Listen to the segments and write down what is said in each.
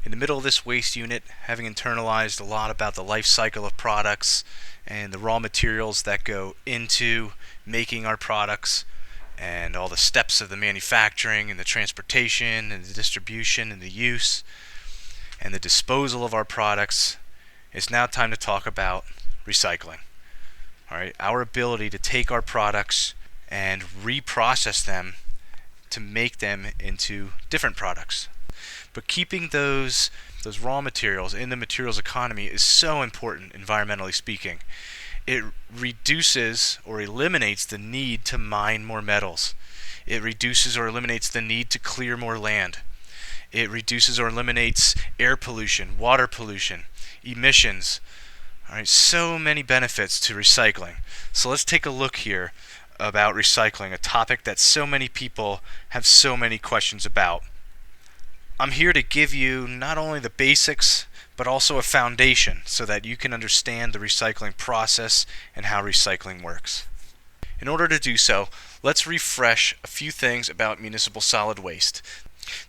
In the middle of this waste unit, having internalized a lot about the life cycle of products and the raw materials that go into making our products, and all the steps of the manufacturing and the transportation and the distribution and the use and the disposal of our products, it's now time to talk about recycling. All right, our ability to take our products and reprocess them to make them into different products. But keeping those raw materials in the materials economy is so important, environmentally speaking. It reduces or eliminates the need to mine more metals. It reduces or eliminates the need to clear more land. It reduces or eliminates air pollution, water pollution, emissions. All right, so many benefits to recycling. So let's take a look here about recycling, a topic that so many people have so many questions about. I'm here to give you not only the basics, but also a foundation so that you can understand the recycling process and how recycling works. In order to do so, let's refresh a few things about municipal solid waste.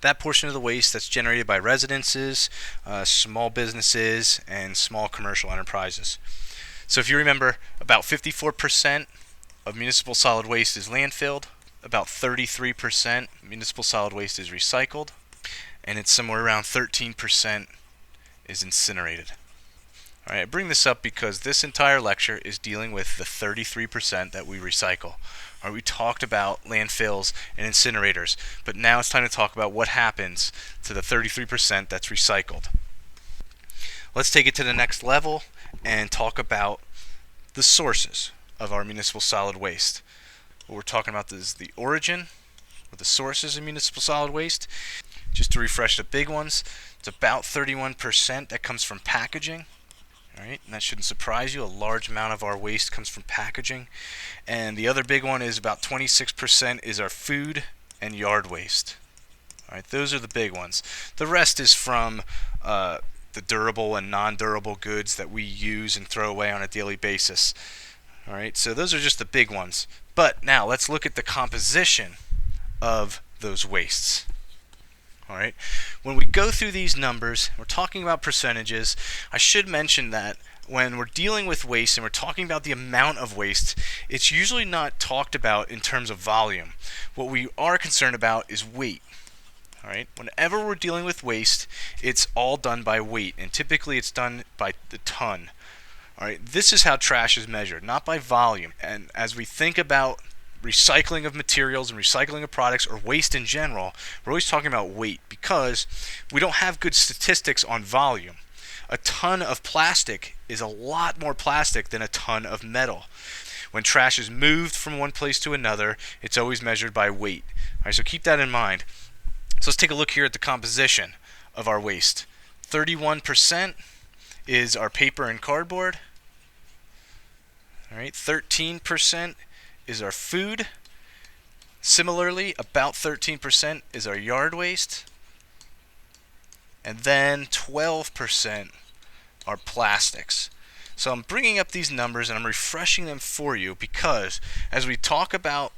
That portion of the waste that's generated by residences, small businesses, and small commercial enterprises. So if you remember, about 54% of municipal solid waste is landfilled, about 33% municipal solid waste is recycled, and it's somewhere around 13% is incinerated. Alright, I bring this up because this entire lecture is dealing with the 33% that we recycle. Alright, we talked about landfills and incinerators, but now it's time to talk about what happens to the 33% that's recycled. Let's take it to the next level and talk about the sources of our municipal solid waste. What we're talking about is the origin, or the sources of municipal solid waste. Just to refresh the big ones, it's about 31% that comes from packaging. Alright, and that shouldn't surprise you. A large amount of our waste comes from packaging. And the other big one is about 26% is our food and yard waste. Alright, those are the big ones. The rest is from the durable and non-durable goods that we use and throw away on a daily basis. Alright, so those are just the big ones. But now let's look at the composition of those wastes. Alright, when we go through these numbers, we're talking about percentages. I should mention that when we're dealing with waste and we're talking about the amount of waste, it's usually not talked about in terms of volume. What we are concerned about is weight. Alright, whenever we're dealing with waste, it's all done by weight, and typically it's done by the ton. Alright, this is how trash is measured, not by volume. And as we think about recycling of materials and recycling of products, or waste in general, we're always talking about weight because we don't have good statistics on volume. A ton of plastic is a lot more plastic than a ton of metal. When trash is moved from one place to another, it's always measured by weight. Alright, so keep that in mind. So let's take a look here at the composition of our waste. 31% is our paper and cardboard. Alright, 13% is our food. Similarly, about 13% is our yard waste. And then 12% are plastics. So I'm bringing up these numbers and I'm refreshing them for you because as we talk about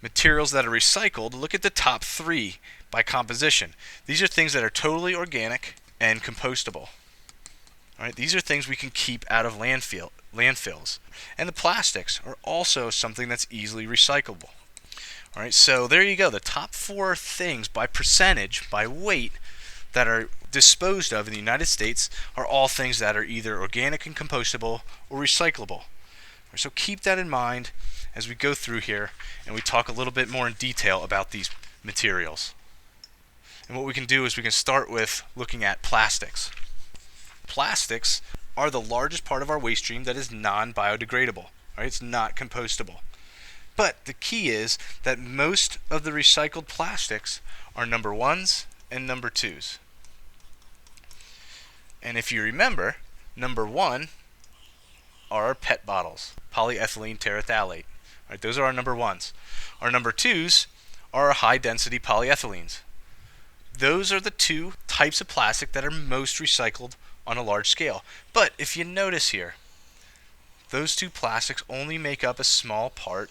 materials that are recycled, look at the top three by composition. These are things that are totally organic and compostable. Alright, these are things we can keep out of landfills. And the plastics are also something that's easily recyclable. Alright, so there you go. The top four things by percentage, by weight, that are disposed of in the United States are all things that are either organic and compostable or recyclable. So keep that in mind as we go through here and we talk a little bit more in detail about these materials. And what we can do is we can start with looking at plastics. Plastics are the largest part of our waste stream that is non-biodegradable. Right? It's not compostable. But the key is that most of the recycled plastics are number ones and number twos. And if you remember, number one are our PET bottles, polyethylene terephthalate. Right? Those are our number ones. Our number twos are our high-density polyethylenes. Those are the two types of plastic that are most recycled on a large scale. But if you notice here, those two plastics only make up a small part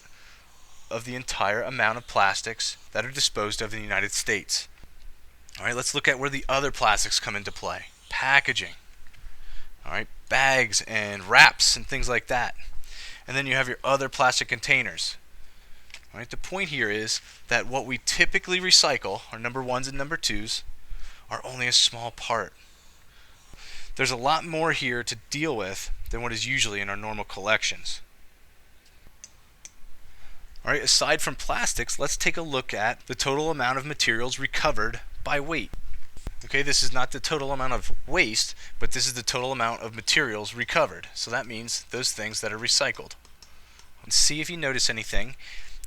of the entire amount of plastics that are disposed of in the United States. All right, let's look at where the other plastics come into play. Packaging. All right, bags and wraps and things like that. And then you have your other plastic containers. All right, the point here is that what we typically recycle, our number ones and number twos, are only a small part. There's a lot more here to deal with than what is usually in our normal collections. All right, aside from plastics, let's take a look at the total amount of materials recovered by weight. Okay, this is not the total amount of waste, but this is the total amount of materials recovered. So that means those things that are recycled. And see if you notice anything.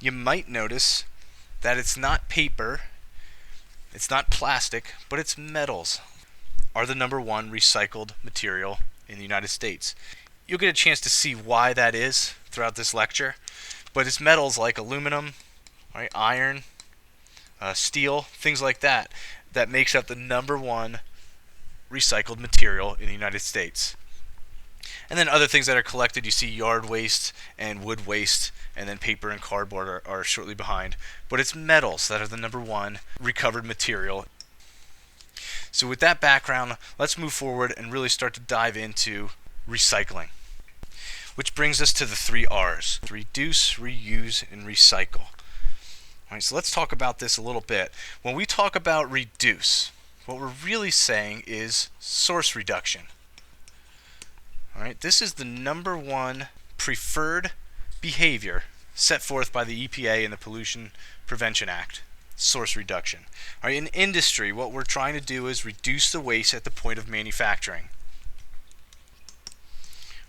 You might notice that it's not paper, it's not plastic, but it's metals are the number one recycled material in the United States. You'll get a chance to see why that is throughout this lecture, but it's metals like aluminum, right, iron, steel, things like that, that makes up the number one recycled material in the United States. And then other things that are collected, you see yard waste and wood waste, and then paper and cardboard are shortly behind. But it's metals that are the number one recovered material. So with that background, let's move forward and really start to dive into recycling. Which brings us to the 3 R's: reduce, reuse, and recycle. All right, so let's talk about this a little bit. When we talk about reduce, what we're really saying is source reduction. All right, this is the number one preferred behavior set forth by the EPA and the Pollution Prevention Act. Source reduction. All right, in industry, what we're trying to do is reduce the waste at the point of manufacturing.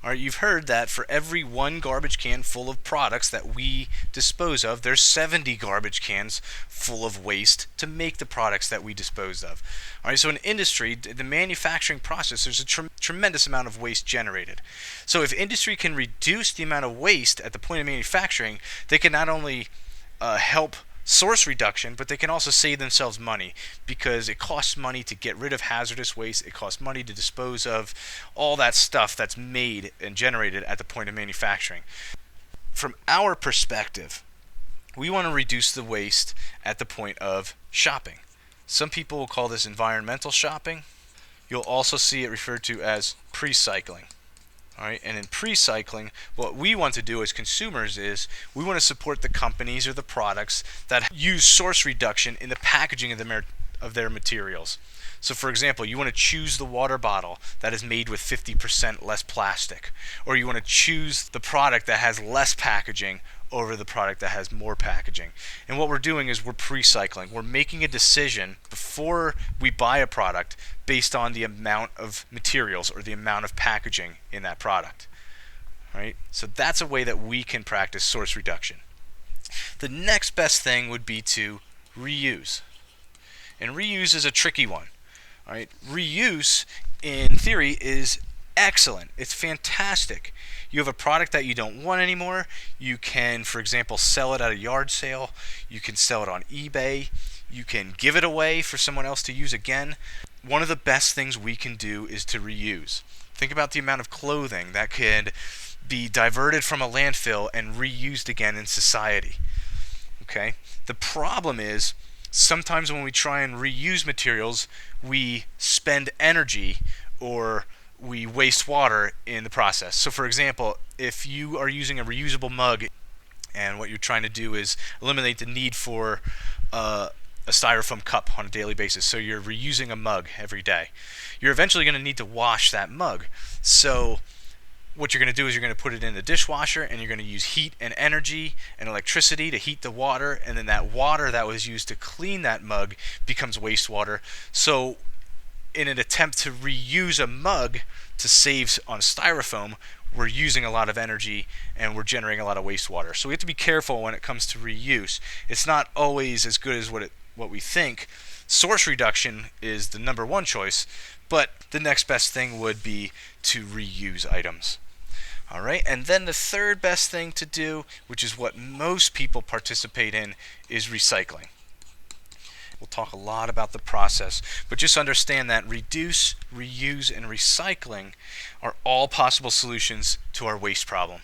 All right, you've heard that for every 1 garbage can full of products that we dispose of, there's 70 garbage cans full of waste to make the products that we dispose of. All right, so in industry, the manufacturing process, there's a tremendous amount of waste generated. So if industry can reduce the amount of waste at the point of manufacturing, they can not only help source reduction, but they can also save themselves money, because it costs money to get rid of hazardous waste, it costs money to dispose of all that stuff that's made and generated at the point of manufacturing. From our perspective, we want to reduce the waste at the point of shopping. Some people will call this environmental shopping. You'll also see it referred to as pre-cycling. All right, and in pre-cycling, what we want to do as consumers is we want to support the companies or the products that use source reduction in the packaging of their materials. So for example, you want to choose the water bottle that is made with 50% less plastic, or you want to choose the product that has less packaging over the product that has more packaging. And what we're doing is we're pre-cycling. We're making a decision before we buy a product based on the amount of materials or the amount of packaging in that product. Right? So that's a way that we can practice source reduction. The next best thing would be to reuse. And reuse is a tricky one. All right? Reuse, in theory, is excellent. It's fantastic. You have a product that you don't want anymore. You can, for example, sell it at a yard sale. You can sell it on eBay. You can give it away for someone else to use again. One of the best things we can do is to reuse. Think about the amount of clothing that could be diverted from a landfill and reused again in society. Okay? The problem is sometimes when we try and reuse materials, we spend energy or we waste water in the process. So for example, if you are using a reusable mug and what you're trying to do is eliminate the need for a styrofoam cup on a daily basis, so you're reusing a mug every day, you're eventually going to need to wash that mug. So what you're going to do is you're going to put it in the dishwasher, and you're going to use heat and energy and electricity to heat the water, and then that water that was used to clean that mug becomes wastewater. So in an attempt to reuse a mug to save on styrofoam, we're using a lot of energy and we're generating a lot of wastewater. So we have to be careful when it comes to reuse. It's not always as good as what we think. Source reduction is the number one choice, but the next best thing would be to reuse items. All right, and then the third best thing to do, which is what most people participate in, is recycling. We'll talk a lot about the process, but just understand that reduce, reuse, and recycling are all possible solutions to our waste problem.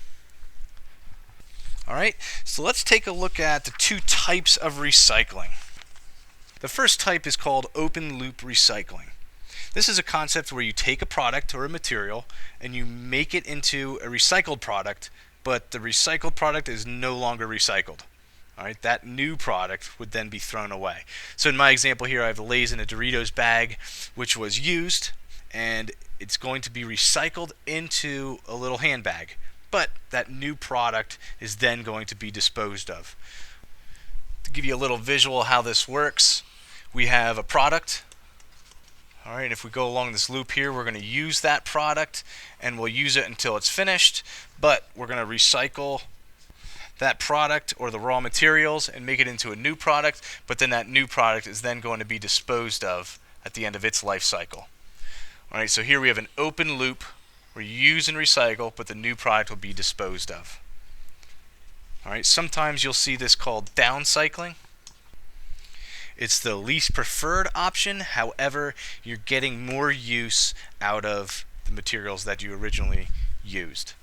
All right, so let's take a look at the 2 types of recycling. The first type is called open loop recycling. This is a concept where you take a product or a material and you make it into a recycled product, but the recycled product is no longer recycled. All right, that new product would then be thrown away. So in my example here, I have the Lay's in a Doritos bag, which was used, and it's going to be recycled into a little handbag. But that new product is then going to be disposed of. To give you a little visual how this works, we have a product. All right, if we go along this loop here, we're going to use that product and we'll use it until it's finished, but we're going to recycle that product or the raw materials and make it into a new product, but then that new product is then going to be disposed of at the end of its life cycle. All right, so here we have an open loop where you use and recycle, but the new product will be disposed of. All right, sometimes you'll see this called downcycling. It's the least preferred option. However, you're getting more use out of the materials that you originally used.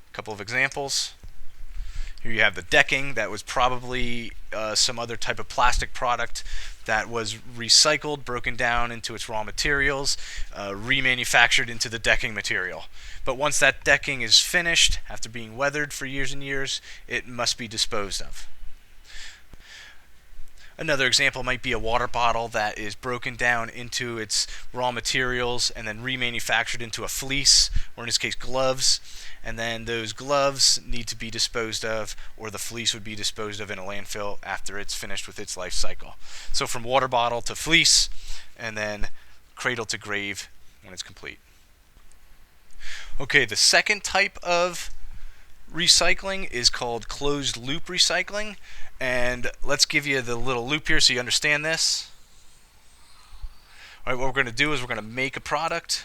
A couple of examples. Here you have the decking that was probably some other type of plastic product that was recycled, broken down into its raw materials, remanufactured into the decking material. But once that decking is finished, after being weathered for years and years, it must be disposed of. Another example might be a water bottle that is broken down into its raw materials and then remanufactured into a fleece, or in this case gloves, and then those gloves need to be disposed of, or the fleece would be disposed of in a landfill after it's finished with its life cycle. So from water bottle to fleece, and then cradle to grave when it's complete. Okay, the second type of recycling is called closed loop recycling. And let's give you the little loop here so you understand this. All right, what we're going to do is we're going to make a product.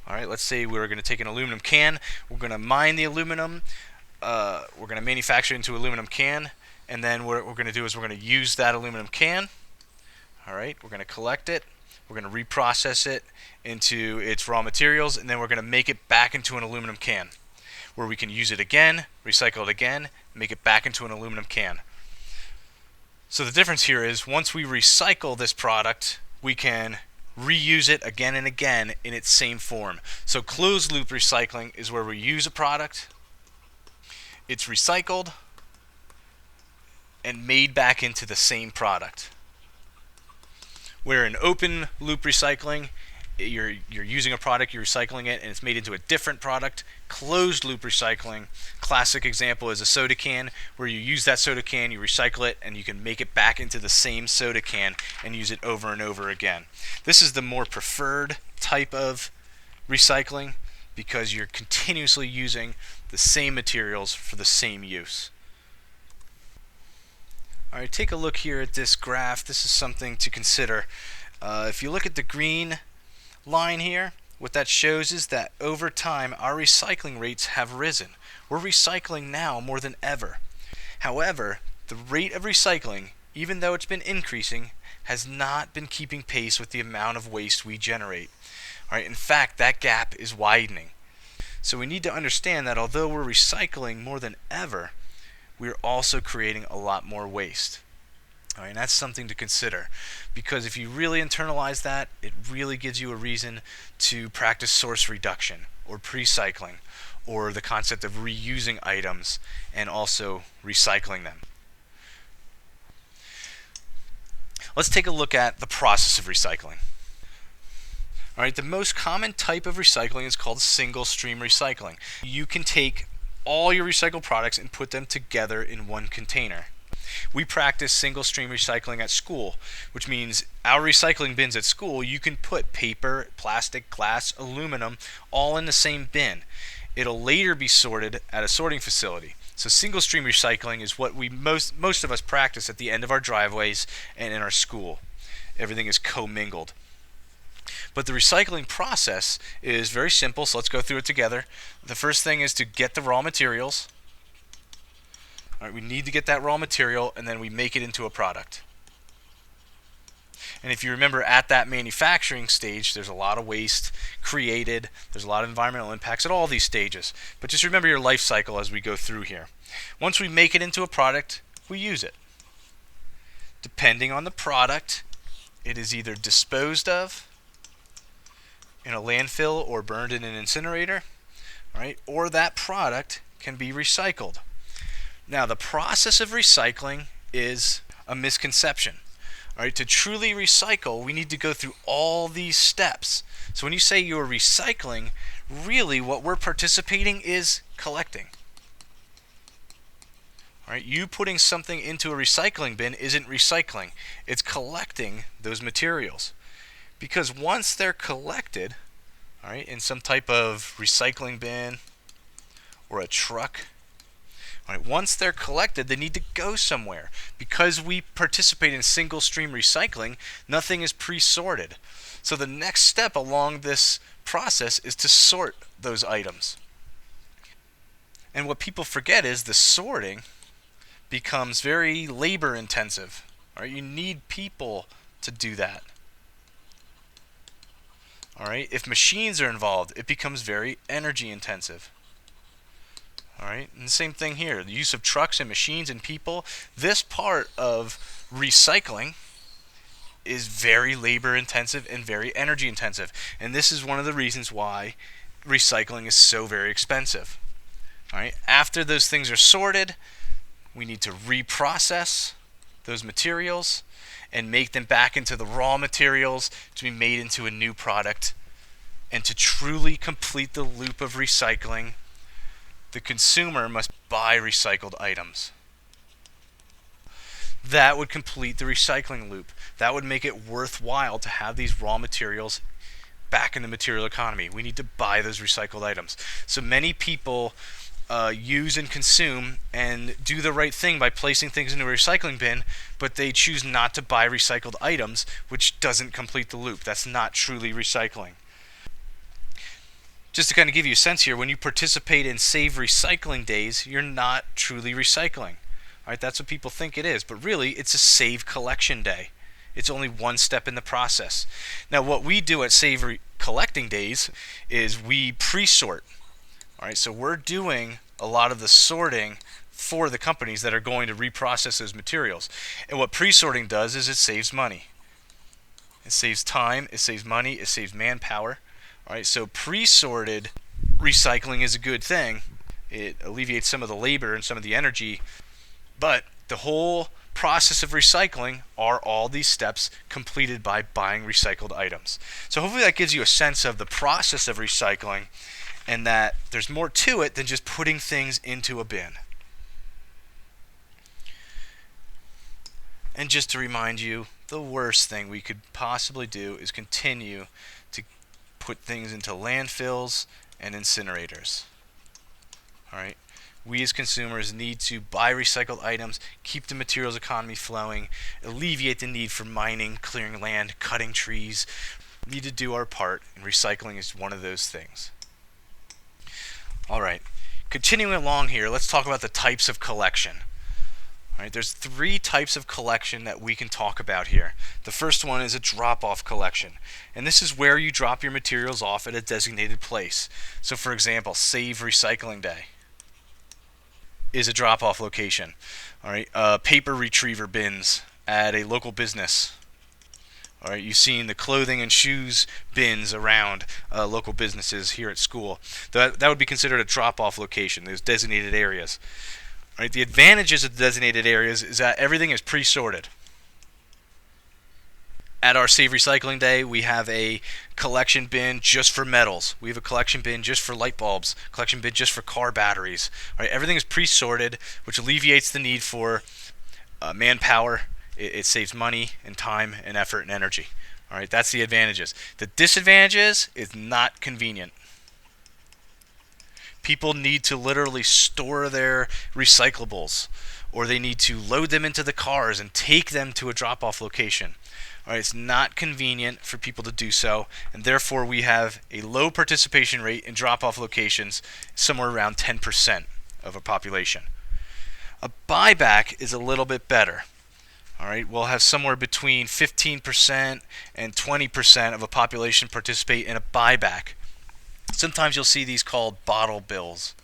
All right, let's say we're going to take an aluminum can. We're going to mine the aluminum. We're going to manufacture it into aluminum can. And then what we're going to do is we're going to use that aluminum can. All right, we're going to collect it. We're going to reprocess it into its raw materials. And then we're going to make it back into an aluminum can, where we can use it again, recycle it again, make it back into an aluminum can. So the difference here is once we recycle this product, we can reuse it again and again in its same form. So closed loop recycling is where we use a product, it's recycled, and made back into the same product. Where in open loop recycling, you're using a product, you're recycling it, and it's made into a different product. Closed loop recycling, classic example is a soda can, where you use that soda can, you recycle it, and you can make it back into the same soda can and use it over and over again. This is the more preferred type of recycling because you're continuously using the same materials for the same use. All right, take a look here at this graph. This is something to consider. If you look at the green line here, what that shows is that over time our recycling rates have risen. We're recycling now more than ever. However, the rate of recycling, even though it's been increasing, has not been keeping pace with the amount of waste we generate. All right, in fact, that gap is widening. So we need to understand that although we're recycling more than ever, we're also creating a lot more waste. All right, and that's something to consider, because if you really internalize that, it really gives you a reason to practice source reduction or pre-cycling, or the concept of reusing items and also recycling them. Let's take a look at the process of recycling. All right, the most common type of recycling is called single stream recycling. You can take all your recycled products and put them together in one container. We practice single stream recycling at school, which means our recycling bins at school, you can put paper, plastic, glass, aluminum all in the same bin. It'll later be sorted at a sorting facility. So single stream recycling is what we most of us practice at the end of our driveways and in our school. Everything is commingled. But the recycling process is very simple, so let's go through it together. The first thing is to get the raw materials. All right, we need to get that raw material, and then we make it into a product. And if you remember, at that manufacturing stage, there's a lot of waste created. There's a lot of environmental impacts at all these stages. But just remember your life cycle as we go through here. Once we make it into a product, we use it. Depending on the product, it is either disposed of in a landfill or burned in an incinerator, right? Or that product can be recycled. Now, the process of recycling is a misconception. All right, to truly recycle, we need to go through all these steps. So when you say you're recycling, really what we're participating is collecting. All right, you putting something into a recycling bin isn't recycling. It's collecting those materials. Because once they're collected, all right, in some type of recycling bin or a truck, all right, once they're collected, they need to go somewhere. Because we participate in single stream recycling, nothing is pre-sorted. So the next step along this process is to sort those items. And what people forget is the sorting becomes very labor intensive. All right, you need people to do that. All right, if machines are involved, it becomes very energy intensive. All right, and the same thing here, the use of trucks and machines and people. This part of recycling is very labor intensive and very energy intensive. And this is one of the reasons why recycling is so very expensive. All right, after those things are sorted, we need to reprocess those materials and make them back into the raw materials to be made into a new product. And to truly complete the loop of recycling, the consumer must buy recycled items. That would complete the recycling loop. That would make it worthwhile to have these raw materials back in the material economy. We need to buy those recycled items. So many people use and consume and do the right thing by placing things into a recycling bin, but they choose not to buy recycled items, which doesn't complete the loop. That's not truly recycling. Just to kind of give you a sense here, when you participate in Save Recycling Days, you're not truly recycling. All right, that's what people think it is, but really it's a Save Collection Day. It's only one step in the process. Now, what we do at Save Collecting Days is we pre-sort. All right, so we're doing a lot of the sorting for the companies that are going to reprocess those materials. And what pre-sorting does is it saves money. It saves time, it saves money, it saves manpower. All right, so pre-sorted recycling is a good thing. It alleviates some of the labor and some of the energy, but the whole process of recycling are all these steps completed by buying recycled items. So hopefully that gives you a sense of the process of recycling and that there's more to it than just putting things into a bin. And just to remind you, the worst thing we could possibly do is continue to put things into landfills and incinerators. All right. We as consumers need to buy recycled items, keep the materials economy flowing, alleviate the need for mining, clearing land, cutting trees. We need to do our part, and recycling is one of those things. All right, continuing along here, let's talk about the types of collection. All right, there's 3 types of collection that we can talk about here. The first one is a drop-off collection, and this is where you drop your materials off at a designated place. So for example, Save Recycling Day is a drop-off location. All right, paper retriever bins at a local business. All right, you've seen the clothing and shoes bins around local businesses here at school. That would be considered a drop-off location, those designated areas. All right, the advantages of the designated areas is that everything is pre-sorted. At our Save Recycling Day, we have a collection bin just for metals. We have a collection bin just for light bulbs, collection bin just for car batteries. All right, everything is pre-sorted, which alleviates the need for manpower. It saves money and time and effort and energy. All right, that's the advantages. The disadvantages is not convenient. People need to literally store their recyclables, or they need to load them into the cars and take them to a drop-off location. All right, it's not convenient for people to do so, and therefore we have a low participation rate in drop-off locations, somewhere around 10% of a population. A buyback is a little bit better. All right, we'll have somewhere between 15% and 20% of a population participate in a buyback. Sometimes you'll see these called bottle bills.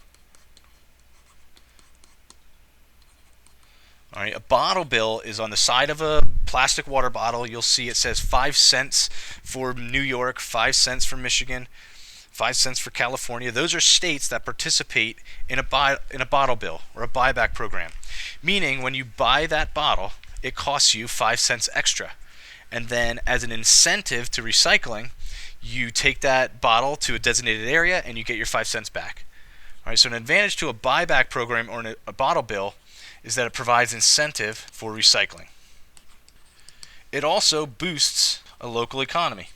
All right, a bottle bill is on the side of a plastic water bottle. You'll see it says 5 cents for New York, 5 cents for Michigan, 5 cents for California. Those are states that participate in a bottle bill or a buyback program. Meaning, when you buy that bottle, it costs you 5 cents extra. And then, as an incentive to recycling, you take that bottle to a designated area and you get your 5 cents back. All right, so an advantage to a buyback program or a bottle bill is that it provides incentive for recycling. It also boosts a local economy.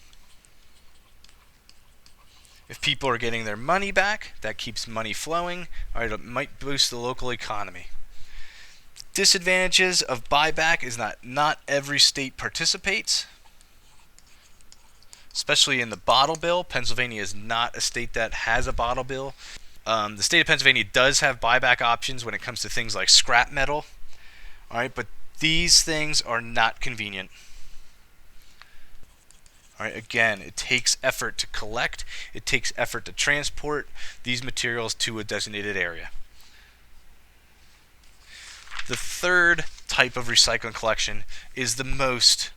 If people are getting their money back, that keeps money flowing. All right, it might boost the local economy. Disadvantages of buyback is not every state participates, especially in the bottle bill. Pennsylvania is not a state that has a bottle bill. The state of Pennsylvania does have buyback options when it comes to things like scrap metal. All right, but these things are not convenient. All right, again, it takes effort to collect. It takes effort to transport these materials to a designated area. The third type of recycling collection is the most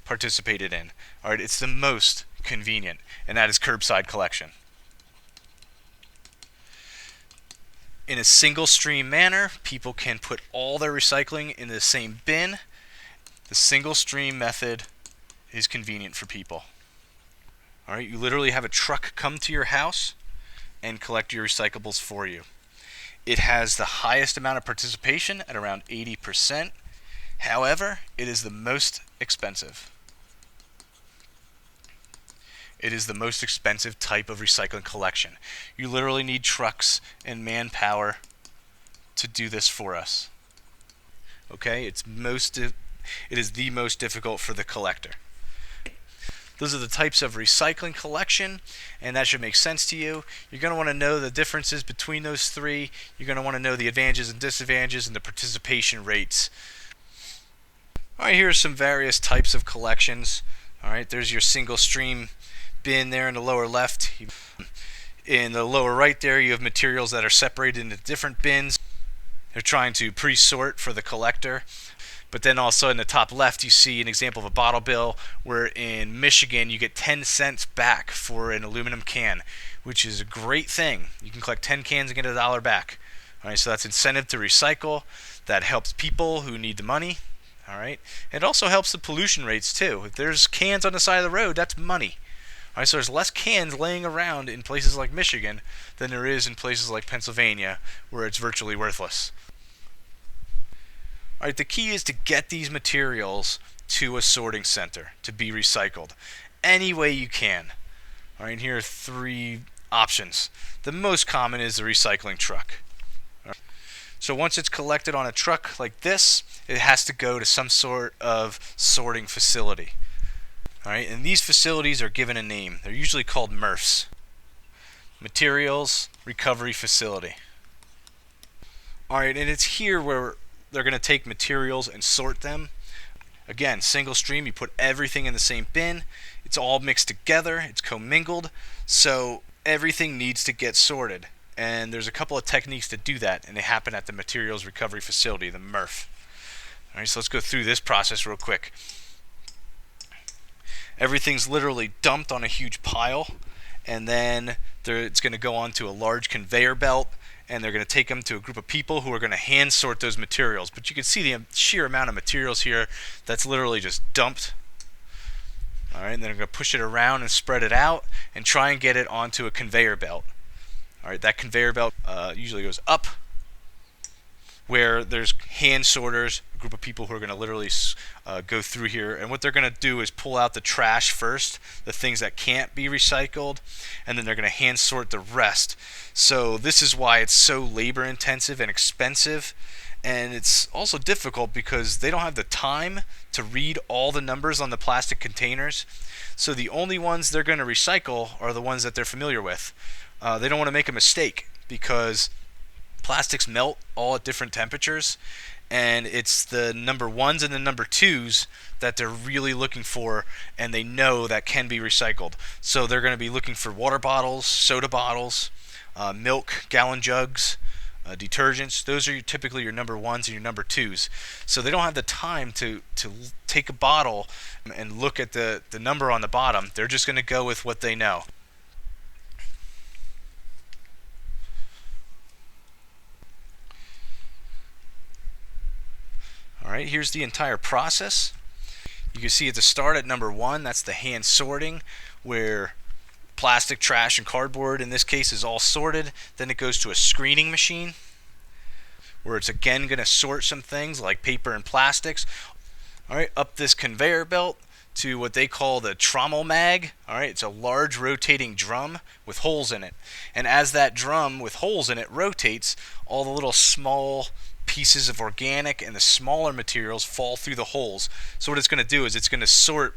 participated in. All right, it's the most convenient, and that is curbside collection. In a single stream manner, people can put all their recycling in the same bin. The single stream method is convenient for people. All right, you literally have a truck come to your house and collect your recyclables for you. It has the highest amount of participation at around 80%. However, it is the most expensive. It is the most expensive type of recycling collection. You literally need trucks and manpower to do this for us. Okay, it is the most difficult for the collector. Those are the types of recycling collection, and that should make sense to you. You're going to want to know the differences between those three. You're going to want to know the advantages and disadvantages and the participation rates. All right, here are some various types of collections. All right, there's your single stream bin there in the lower left. In the lower right there, you have materials that are separated into different bins. They're trying to pre-sort for the collector. But then also in the top left, you see an example of a bottle bill where in Michigan you get 10 cents back for an aluminum can, which is a great thing. You can collect 10 cans and get $1 back. All right, so that's incentive to recycle. That helps people who need the money. All right, it also helps the pollution rates too. If there's cans on the side of the road, that's money. All right, so there's less cans laying around in places like Michigan than there is in places like Pennsylvania, where it's virtually worthless. All right, the key is to get these materials to a sorting center to be recycled any way you can. All right, here are 3 options. The most common is the recycling truck. So once it's collected on a truck like this, it has to go to some sort of sorting facility. All right, and these facilities are given a name. They're usually called MRFs, Materials Recovery Facility. All right, and it's here where they're going to take materials and sort them. Again, single stream, you put everything in the same bin. It's all mixed together. It's commingled. So everything needs to get sorted. And there's a couple of techniques to do that, and they happen at the Materials Recovery Facility, the MRF. All right, so let's go through this process real quick. Everything's literally dumped on a huge pile, and then it's going to go onto a large conveyor belt, and they're going to take them to a group of people who are going to hand sort those materials. But you can see the sheer amount of materials here that's literally just dumped. All right, and then they're going to push it around and spread it out and try and get it onto a conveyor belt. All right, that conveyor belt usually goes up, where there's hand sorters, a group of people who are going to literally go through here. And what they're going to do is pull out the trash first, the things that can't be recycled, and then they're going to hand sort the rest. So this is why it's so labor intensive and expensive. And it's also difficult because they don't have the time to read all the numbers on the plastic containers. So the only ones they're going to recycle are the ones that they're familiar with. They don't want to make a mistake because plastics melt all at different temperatures, and it's the number 1s and the number 2s that they're really looking for, and they know that can be recycled. So they're going to be looking for water bottles, soda bottles, milk, gallon jugs, detergents. Those are typically your number ones and your number twos. So they don't have the time to take a bottle and look at the number on the bottom. They're just going to go with what they know. Alright, here's the entire process. You can see at the start at number one, that's the hand sorting, where plastic, trash, and cardboard in this case is all sorted. Then it goes to a screening machine where it's again going to sort some things like paper and plastics. Alright, up this conveyor belt to what they call the trommel mag. Alright, it's a large rotating drum with holes in it. And as that drum with holes in it rotates, all the little small pieces of organic and the smaller materials fall through the holes. So what it's going to do is it's going to sort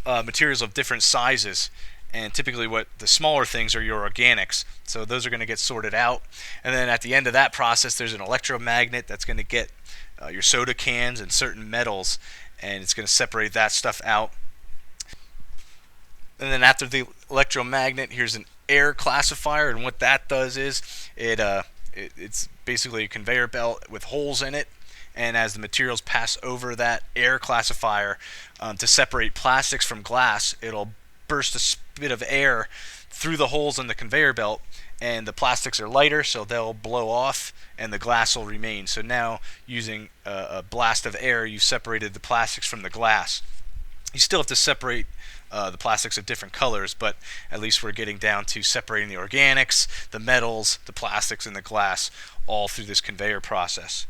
materials of different sizes, and typically what the smaller things are your organics, so those are going to get sorted out. And then at the end of that process there's an electromagnet that's going to get your soda cans and certain metals, and it's going to separate that stuff out. And then after the electromagnet, here's an air classifier, and what that does is it's basically a conveyor belt with holes in it, and as the materials pass over that air classifier to separate plastics from glass, it'll burst a spit of air through the holes in the conveyor belt, and the plastics are lighter, so they'll blow off and the glass will remain. So now using a blast of air, you separated the plastics from the glass. You still have to separate the plastics of different colors, but at least we're getting down to separating the organics, the metals, the plastics, and the glass all through this conveyor process.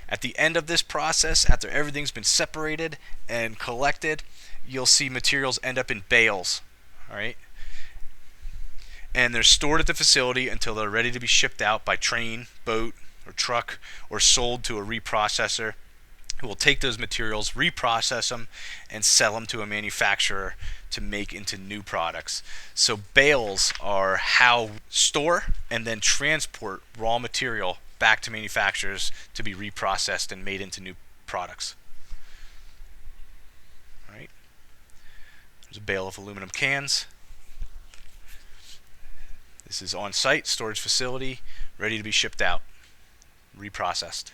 At the end of this process, after everything's been separated and collected, you'll see materials end up in bales. Alright? And they're stored at the facility until they're ready to be shipped out by train, boat, or truck, or sold to a reprocessor who will take those materials, reprocess them, and sell them to a manufacturer to make into new products. So bales are how store and then transport raw material back to manufacturers to be reprocessed and made into new products. Alright. There's a bale of aluminum cans. This is on-site storage facility, ready to be shipped out, reprocessed.